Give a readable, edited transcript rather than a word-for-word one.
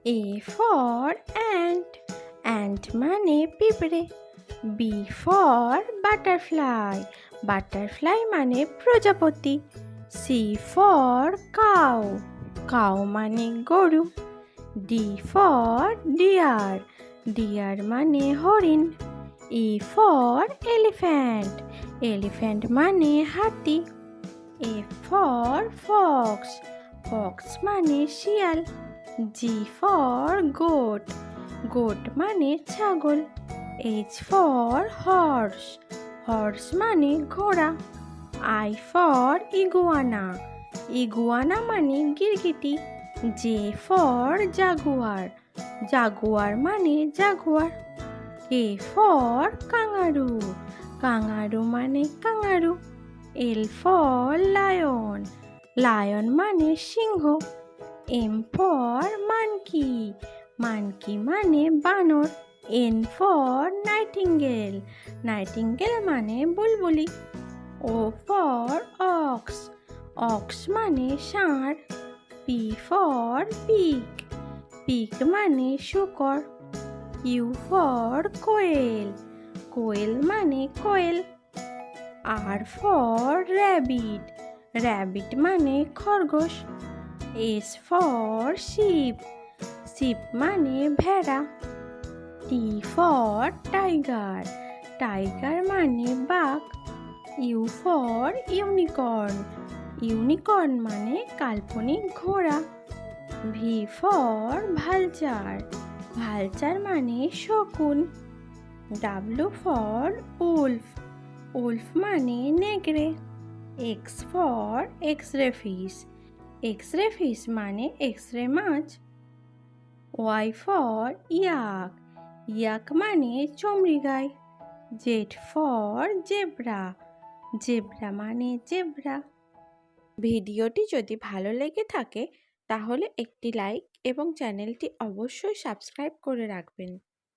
A for ant, ant মানে পিঁপড়ে। B for butterfly, butterfly মানে প্রজাপতি। C for cow, cow মানে গরু। D for deer, deer মানে হরিণ। E for elephant, elephant মানে হাতি। F for fox, fox মানে শিয়াল। G for goat, goat মানে ছাগল। H for horse, horse মানে ঘোড়া। I for iguana, iguana মানে গিরগিটি। J for jaguar, jaguar মানে Jaguar. K for kangaroo, kangaroo মানে কাঙারু। L for lion, lion মানে সিংহ। M for monkey, monkey মানে বানর। N for nightingale, nightingale মানে বুলবুলি। O for ox, ox মানে ষাঁড়। P for pig, pig মানে শূকর। Q for quail, quail মানে কোয়েল। R for rabbit, rabbit মানে খরগোশ। S for sheep, sheep মানে ভেড়া। T for tiger, tiger মানে বাঘ। U for unicorn, unicorn মানে কাল্পনিক ঘোড়া। V for vulture, vulture মানে শকুন। W for wolf, wolf মানে নেকড়ে। X for x-ray fish, x-ray fish মানে x-ray much. Y for yak, yak মানে চমড়ি গাই। Z for zebra, zebra মানে জেব্রা। ভিডিওটি যদি ভালো লেগে থাকে তাহলে একটি লাইক এবং চ্যানেলটি অবশ্যই সাবস্ক্রাইব করে রাখবেন।